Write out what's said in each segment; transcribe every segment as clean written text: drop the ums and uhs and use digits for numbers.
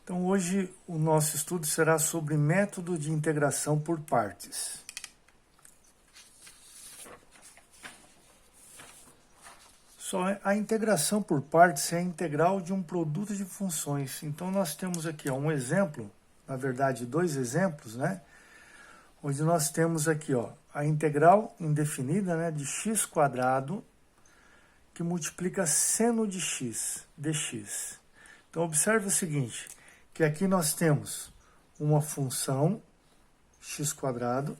Então, hoje o nosso estudo será sobre método de integração por partes. A integração por partes é a integral de um produto de funções. Então, nós temos aqui um exemplo, na verdade, dois exemplos, né? Onde nós temos aqui a integral indefinida, de x² que multiplica seno de x, dx. Então, observe o seguinte, que aqui nós temos uma função x²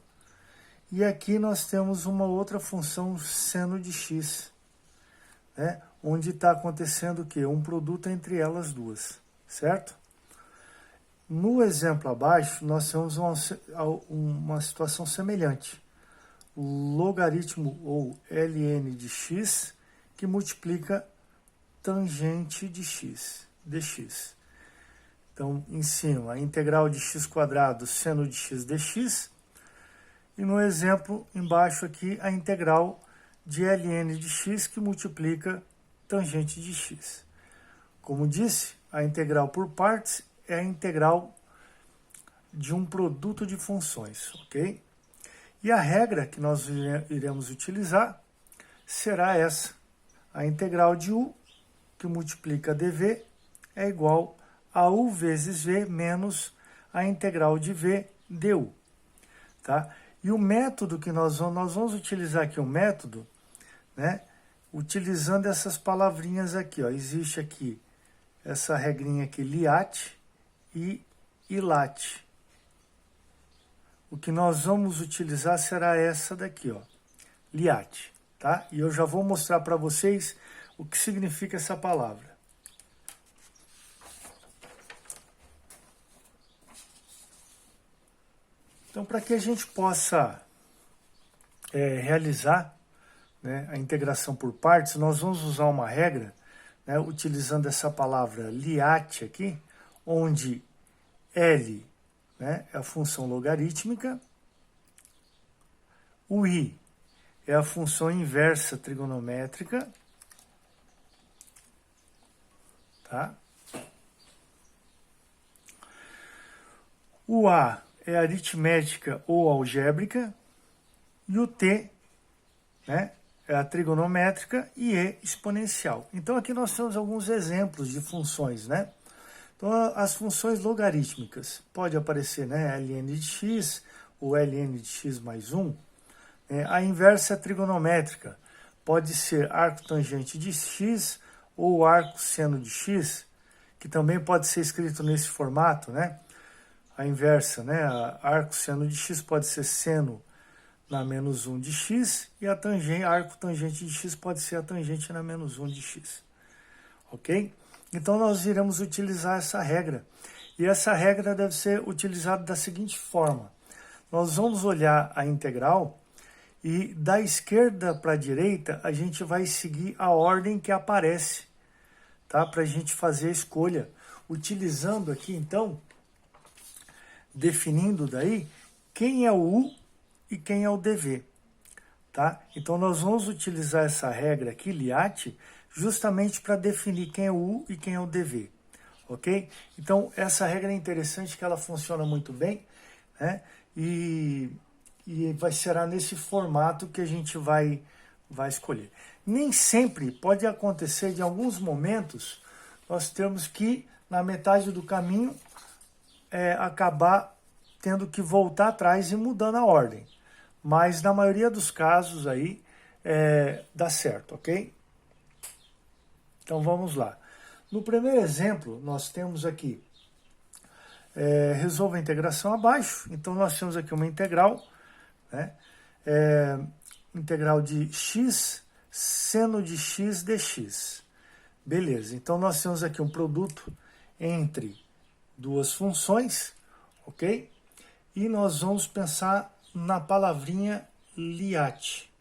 e aqui nós temos uma outra função seno de x, onde está acontecendo o quê? Um produto entre elas duas, certo? No exemplo abaixo, nós temos uma situação semelhante. O logaritmo ou ln de x que multiplica tangente de x, dx. Então, em cima, a integral de x² seno de x dx. E no exemplo embaixo aqui, a integral de ln de x que multiplica tangente de x. Como disse, a integral por partes é a integral de um produto de funções, ok? E a regra que nós iremos utilizar será essa. A integral de u, que multiplica dv, é igual a u vezes v menos a integral de v du. Tá? E o método que nós vamos utilizar aqui, utilizando essas palavrinhas aqui. Existe aqui essa regrinha aqui, LIAT e ILAT. O que nós vamos utilizar será essa daqui, LIAT. Tá? E eu já vou mostrar para vocês o que significa essa palavra. Então, para que a gente possa realizar a integração por partes, nós vamos usar uma regra, utilizando essa palavra LIAT aqui, onde L é a função logarítmica, o I é a função inversa trigonométrica, tá? O A é aritmética ou algébrica, e o T, é a trigonométrica e E exponencial. Então, aqui nós temos alguns exemplos de funções, Então, as funções logarítmicas, pode aparecer, ln de x, ou ln de x mais 1. A inversa trigonométrica, pode ser arco tangente de x, ou arco seno de x, que também pode ser escrito nesse formato, A inversa, arco seno de x pode ser seno na menos 1 de x, e arco tangente de x pode ser a tangente na menos 1 de x. Ok? Então, nós iremos utilizar essa regra. E essa regra deve ser utilizada da seguinte forma. Nós vamos olhar a integral e da esquerda para a direita, a gente vai seguir a ordem que aparece, tá? Para a gente fazer a escolha. Utilizando aqui, então, definindo daí, quem é o u e quem é o dv, tá? Então, nós vamos utilizar essa regra aqui, LIAT, justamente para definir quem é o u e quem é o dv, ok? Então, essa regra é interessante, que ela funciona muito bem, E será nesse formato que a gente vai escolher. Nem sempre pode acontecer, de alguns momentos, nós temos que, na metade do caminho, acabar tendo que voltar atrás e mudando a ordem. Mas, na maioria dos casos, aí, dá certo, ok? Então, vamos lá. No primeiro exemplo, nós temos aqui, resolva a integração abaixo. Então, nós temos aqui uma integral, integral de x seno de x dx. Beleza, então nós temos aqui um produto entre duas funções, ok? E nós vamos pensar na palavrinha LIAT.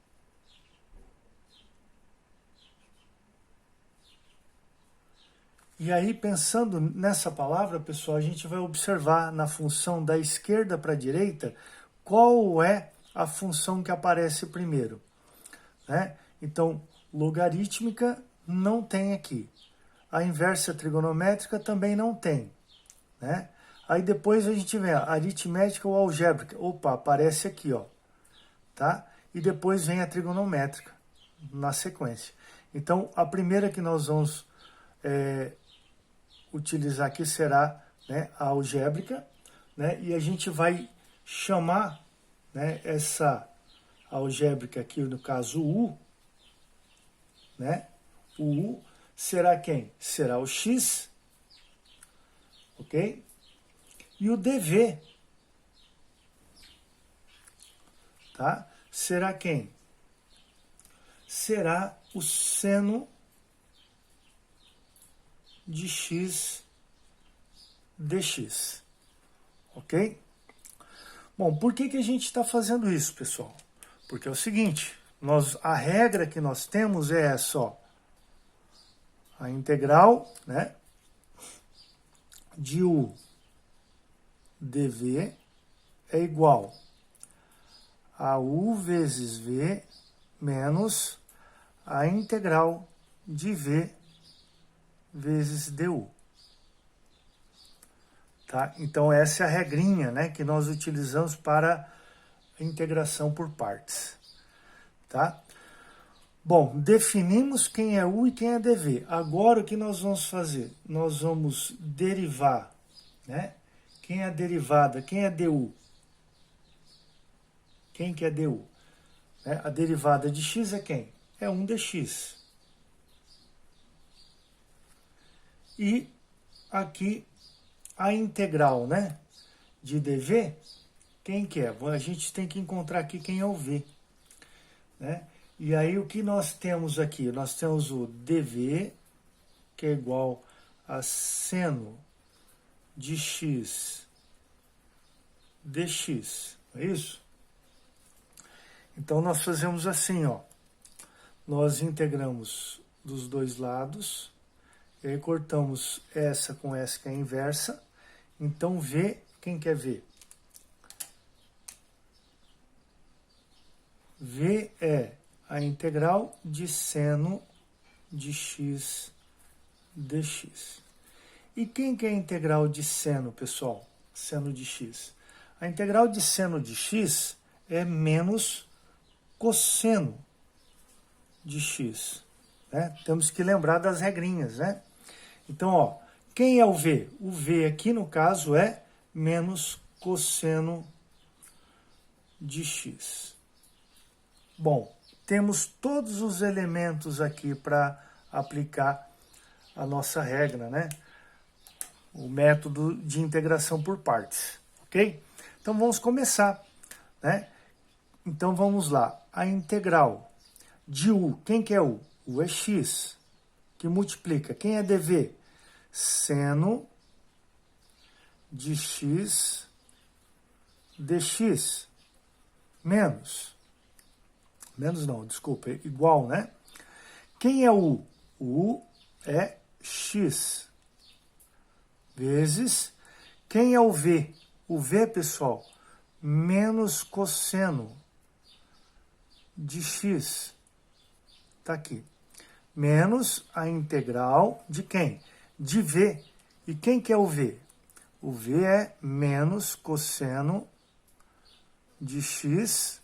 E aí, pensando nessa palavra, pessoal, a gente vai observar na função da esquerda para a direita qual é a função que aparece primeiro. Então, logarítmica não tem aqui. A inversa trigonométrica também não tem. né? Aí depois a gente vem a aritmética ou algébrica. Opa, aparece aqui, ó, tá? E depois vem a trigonométrica na sequência. Então, a primeira que nós vamos utilizar aqui será, né, a algébrica, né? E a gente vai chamar, né, essa algébrica aqui, no caso U, né? O U será quem? Será o X, ok? E o DV, tá? Será quem? Será o seno de x dx, ok? Bom, por que a gente está fazendo isso, pessoal? Porque é o seguinte, a regra que nós temos é essa, ó, a integral, né, de u dv é igual a u vezes v menos a integral de v vezes du. Tá? Então, essa é a regrinha, né, que nós utilizamos para a integração por partes. Tá? Bom, definimos quem é u e quem é dv. Agora, o que nós vamos fazer? Nós vamos derivar, né? Quem é a derivada? Quem é du? Quem que é du? Né? A derivada de x é quem? É 1 dx. E aqui a integral, né, de dv, quem que é? A gente tem que encontrar aqui quem é o v, né? E aí o que nós temos aqui? Nós temos o dv, que é igual a seno de x dx, não é isso? Então nós fazemos assim, ó. Nós integramos dos dois lados, e aí cortamos essa com essa que é a inversa. Então, V, quem quer ver? V é a integral de seno de x dx. E quem que é a integral de seno, pessoal? Seno de x. A integral de seno de x é menos cosseno de x. Né? Temos que lembrar das regrinhas, né? Então, ó, quem é o V? O V aqui, no caso, é menos cosseno de x. Bom, temos todos os elementos aqui para aplicar a nossa regra, né? O método de integração por partes, ok? Então, vamos começar, né? Então, vamos lá. A integral de U, quem que é U? U é x, que multiplica. Quem é dv? Seno de x dx menos não, desculpa, é igual, né? Quem é o U? O U é x vezes, quem é o V? O V, pessoal, menos cosseno de x, tá aqui, menos a integral de quem? De V. E quem que é o V? O V é menos cosseno de x.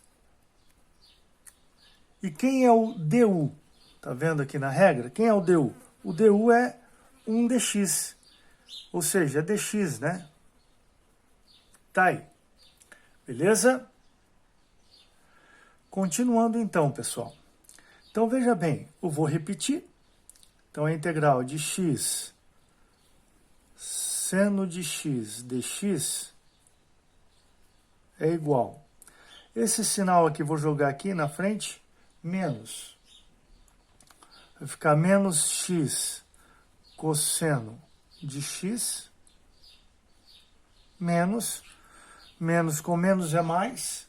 E quem é o du? Tá vendo aqui na regra? Quem é o du? O du é 1 dx. Ou seja, é dx, né? Tá aí. Beleza? Continuando então, pessoal. Então, veja bem, eu vou repetir. Então, a integral de x seno de x dx é igual. Esse sinal aqui, vou jogar aqui na frente, menos. Vai ficar menos x cosseno de x, menos com menos é mais,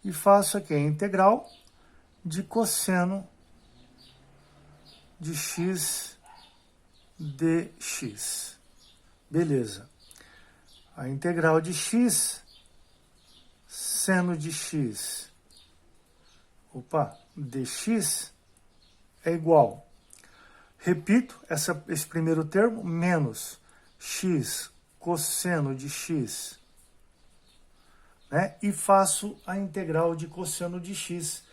e faço aqui a integral de cosseno de x dx. Beleza. A integral de x, seno de x, dx é igual. Repito, esse primeiro termo, menos x cosseno de x, né? E faço a integral de cosseno de x.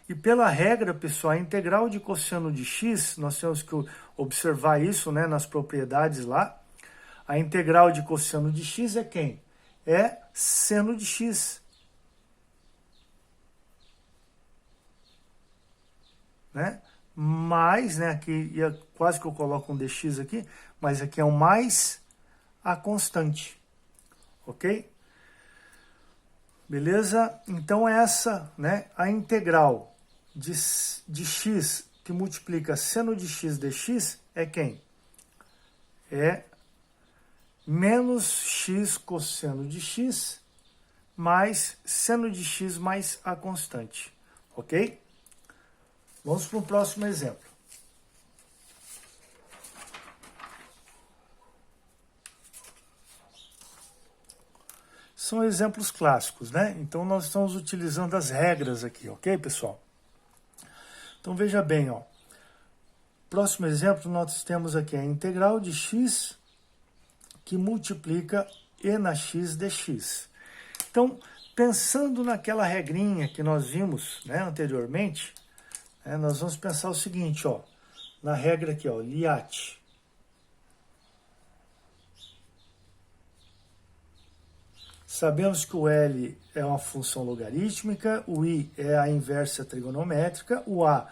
E pela regra, pessoal, a integral de cosseno de x, nós temos que observar isso, né, nas propriedades lá. A integral de cosseno de x é quem? É seno de x. Né? Mais, né, aqui quase que eu coloco um dx aqui, mas aqui é um mais a constante. Ok? Beleza? Então essa, né, a integral de x que multiplica seno de x dx é quem? É menos x cosseno de x mais seno de x mais a constante. Ok? Vamos para o próximo exemplo. São exemplos clássicos, né? Então nós estamos utilizando as regras aqui, ok, pessoal? Então veja bem, ó. Próximo exemplo, nós temos aqui a integral de x que multiplica e na x dx. Então, pensando naquela regrinha que nós vimos, né, anteriormente, nós vamos pensar o seguinte, ó, na regra aqui, ó, Liat. Sabemos que o L é uma função logarítmica, o I é a inversa trigonométrica, o A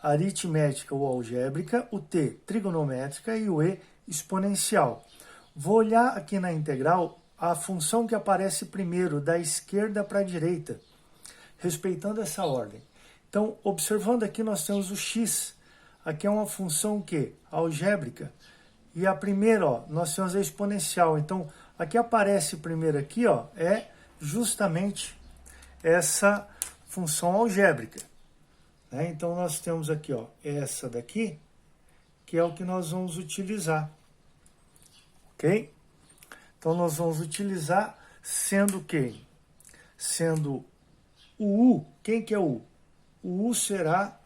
aritmética ou algébrica, o T trigonométrica e o E exponencial. Vou olhar aqui na integral a função que aparece primeiro, da esquerda para a direita, respeitando essa ordem. Então, observando aqui, nós temos o x. Aqui é uma função que? Algébrica. E a primeira, ó, nós temos a exponencial. Então, aqui aparece primeiro aqui, ó, é justamente essa função algébrica. Né? Então, nós temos aqui, ó, essa daqui, que é o que nós vamos utilizar. Ok? Então, nós vamos utilizar sendo quem? Sendo o U. Quem que é o U? O U será,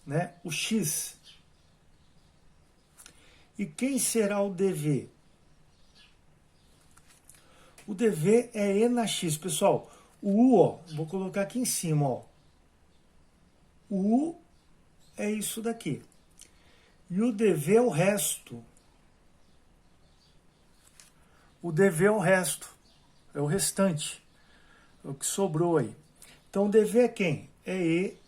né, o X. E quem será o DV? O DV é E na X. Pessoal, o U, ó, vou colocar aqui em cima, ó. O U é isso daqui. E o DV é o resto. O DV é o resto. É o restante. É o que sobrou aí. Então, o DV é quem? É E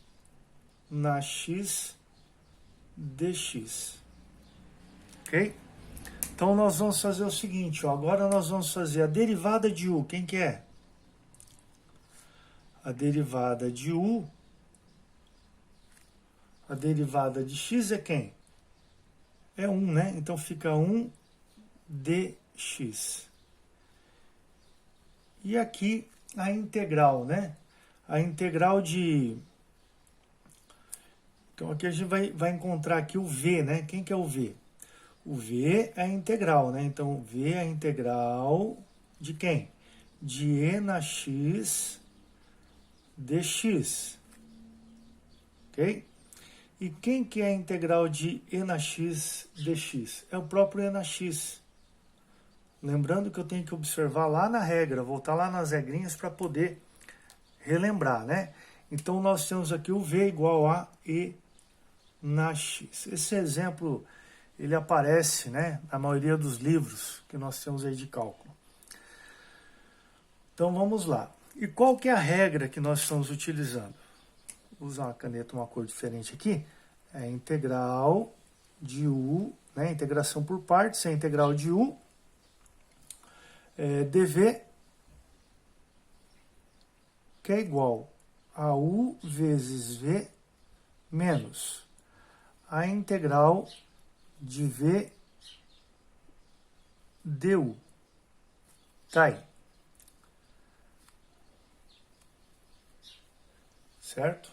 na X dx. Ok? Então, nós vamos fazer o seguinte, ó, agora nós vamos fazer a derivada de U. Quem que é? A derivada de U, a derivada de X é quem? É 1, né? Então, fica 1 dx. E aqui a integral, né? A integral de... Então, aqui a gente vai encontrar aqui o V, né? Quem que é o V? O V é a integral, né? Então, V é a integral de quem? De E na X dx. Ok? E quem que é a integral de E na X dx? É o próprio E na X. Lembrando que eu tenho que observar lá na regra, voltar lá nas regrinhas para poder relembrar, né? Então, nós temos aqui o V igual a E na X. Esse exemplo, ele aparece, né, na maioria dos livros que nós temos aí de cálculo. Então, vamos lá. E qual que é a regra que nós estamos utilizando? Vou usar uma caneta, uma cor diferente aqui. É a integral de U, né, integração por partes, é a integral de U, dv, que é igual a U vezes V menos a integral de V du. Tá aí. Certo?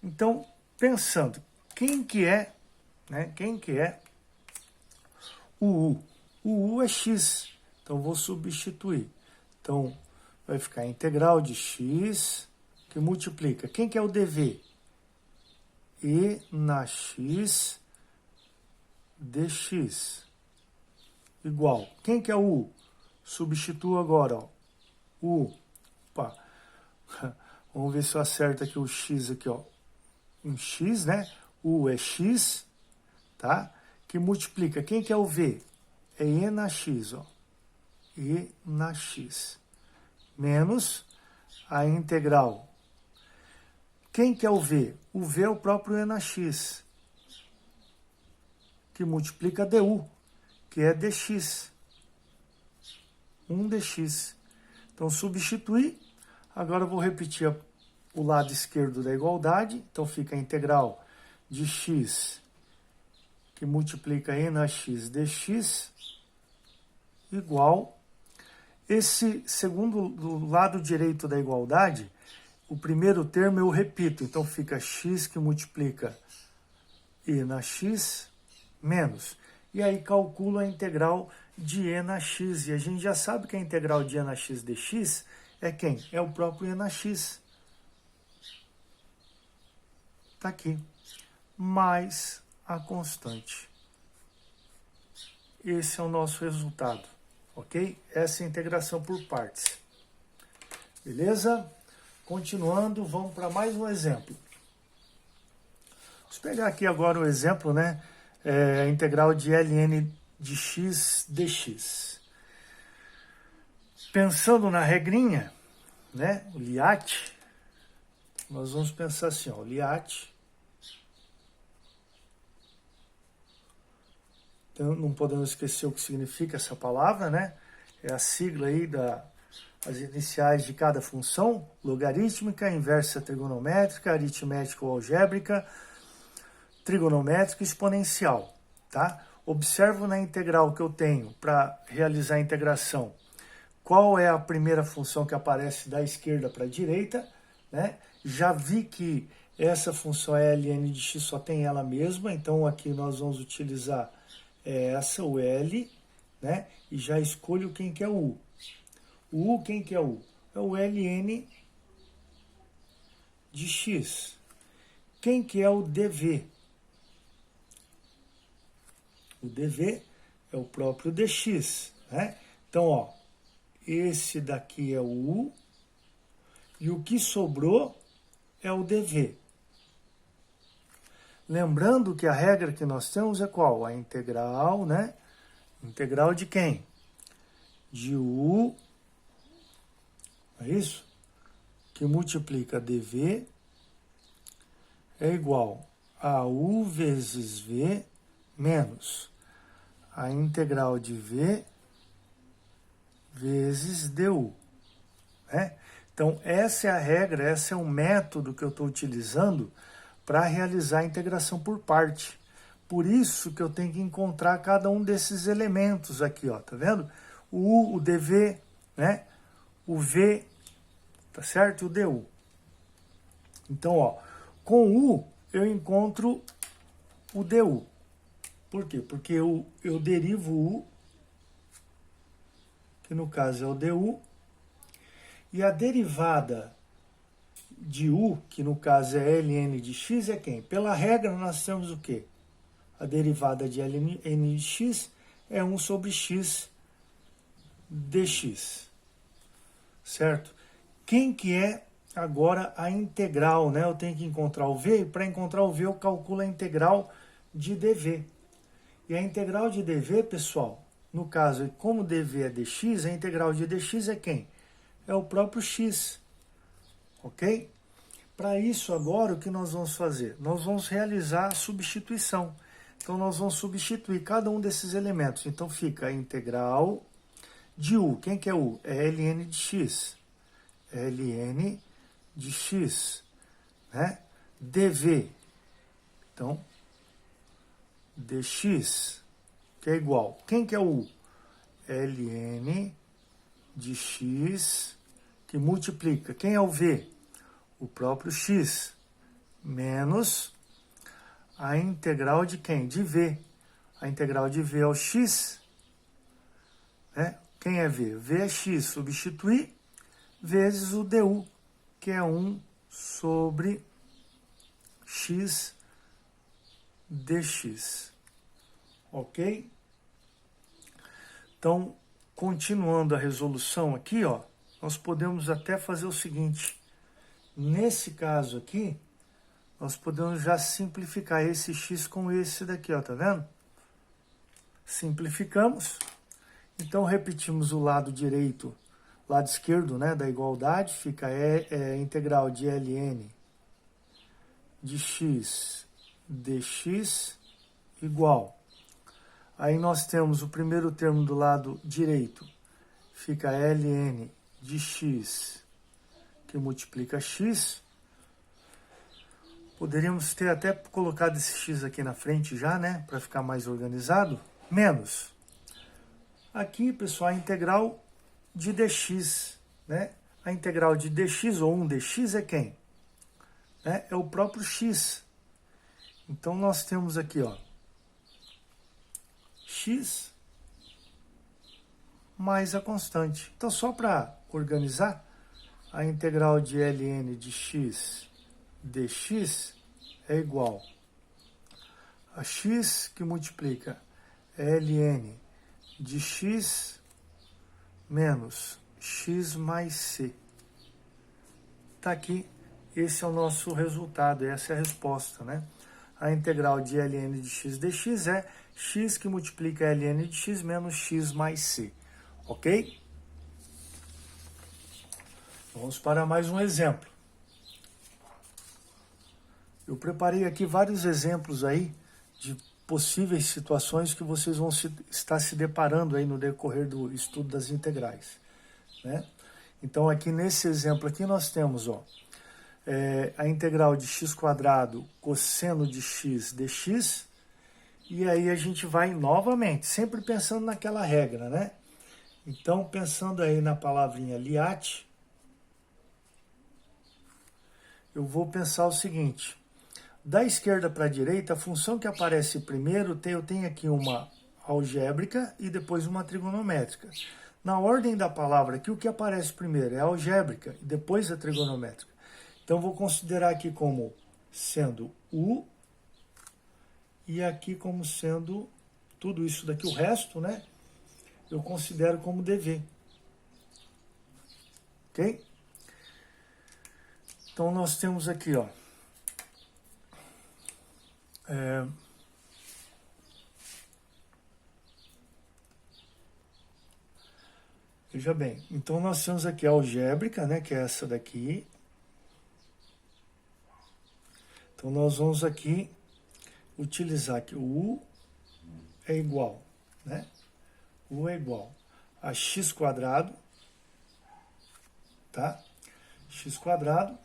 Então, pensando, quem que é, né? Quem que é o U? O U é x. Então, vou substituir. Então, vai ficar a integral de x que multiplica. Quem que é o dv? E na X dx. igual. Quem que é o u? Substituo agora, ó. U. Opa. Vamos ver se eu acerto aqui o x aqui, ó. Um x, né? U é x, tá? Que multiplica. Quem que é o v? É e na x, ó. E na x. Menos a integral. Quem que é o v? O v é o próprio e na x, que multiplica du, que é dx. 1 dx. Então, substituir. Agora, eu vou repetir o lado esquerdo da igualdade. Então, fica a integral de x, que multiplica e na x dx, igual. Esse segundo, do lado direito da igualdade, o primeiro termo eu repito. Então, fica x que multiplica e na x, menos. E aí, calculo a integral de e na x. E a gente já sabe que a integral de e na x dx é quem? É o próprio e na x. Está aqui. Mais a constante. Esse é o nosso resultado. Ok? Essa é a integração por partes. Beleza? Continuando, vamos para mais um exemplo. Vamos pegar aqui agora o exemplo, né? A integral de ln de x dx. Pensando na regrinha, né? O LIAT, nós vamos pensar assim, ó, o LIAT. Então, não podemos esquecer o que significa essa palavra, né? É a sigla aí as iniciais de cada função: logarítmica, inversa trigonométrica, aritmética ou algébrica, trigonométrica e exponencial, tá? Observo na integral que eu tenho para realizar a integração qual é a primeira função que aparece da esquerda para a direita, né? Já vi que essa função ln de x só tem ela mesma, então aqui nós vamos utilizar essa, o L, né? E já escolho quem que é o U. O U, quem que é o U? É o ln de x. Quem que é o dv? O dv é o próprio dx, né? Então, ó, esse daqui é o U e o que sobrou é o dv. Lembrando que a regra que nós temos é qual? A integral, né? Integral de quem? De U, é isso? Que multiplica dv é igual a U vezes V menos a integral de V vezes du, né? Então, essa é a regra, esse é o método que eu estou utilizando para realizar a integração por parte. Por isso que eu tenho que encontrar cada um desses elementos aqui, ó, tá vendo? O U, o dv, né? O V, tá certo? E o du. Então, ó, com U eu encontro o du. Por quê? Porque eu derivo U, que no caso é o du, e a derivada de U, que no caso é ln de x, é quem? Pela regra nós temos o quê? A derivada de ln de x é 1 sobre x dx, certo? Quem que é agora a integral, né? Eu tenho que encontrar o v, e para encontrar o v eu calculo a integral de dv. E a integral de dv, pessoal, no caso, como dv é dx, a integral de dx é quem? É o próprio x, ok? Para isso agora, o que nós vamos fazer? Nós vamos realizar a substituição. Então, nós vamos substituir cada um desses elementos. Então, fica a integral de u. Quem que é u? É ln de x. Ln de x, né? dv. Então, dx, que é igual. Quem que é o u? Ln de x, que multiplica. Quem é o v? O próprio x, menos a integral de quem? De v. A integral de v é o x, né? Quem é v? V é x, substituir, vezes o du, que é 1 sobre x dx. Ok? Então, continuando a resolução aqui, ó, nós podemos até fazer o seguinte. Nesse caso aqui, nós podemos já simplificar esse x com esse daqui, ó, tá vendo? Simplificamos. Então, repetimos o lado direito, lado esquerdo, né, da igualdade, fica integral de ln de x dx igual. Aí nós temos o primeiro termo do lado direito, fica ln de x, que multiplica x. Poderíamos ter até colocado esse x aqui na frente já, né, para ficar mais organizado, menos. Aqui, pessoal, a integral de dx, né? A integral de dx ou 1 dx é quem? É o próprio x. Então, nós temos aqui, ó, x mais a constante. Então, só para organizar, a integral de ln de x dx é igual a x que multiplica ln de x menos x mais c. Está aqui, esse é o nosso resultado, essa é a resposta, né? A integral de ln de x dx é x que multiplica ln de x menos x mais c, ok? Vamos para mais um exemplo. Eu preparei aqui vários exemplos aí de possíveis situações que vocês vão estar se deparando aí no decorrer do estudo das integrais, né? Então, aqui nesse exemplo aqui nós temos, ó, a integral de x² cosseno de x dx, e aí a gente vai novamente, sempre pensando naquela regra, né? Então, pensando aí na palavrinha Liat, eu vou pensar o seguinte: da esquerda para a direita, a função que aparece primeiro, eu tenho aqui uma algébrica e depois uma trigonométrica. Na ordem da palavra aqui, o que aparece primeiro é a algébrica e depois a trigonométrica. Então, vou considerar aqui como sendo U e aqui como sendo tudo isso daqui, o resto, né? Eu considero como DV. Ok? Então, nós temos aqui, ó, veja bem, então nós temos aqui a algébrica, né, que é essa daqui. Então nós vamos aqui utilizar que o U é igual, né? U é igual a x², tá? X²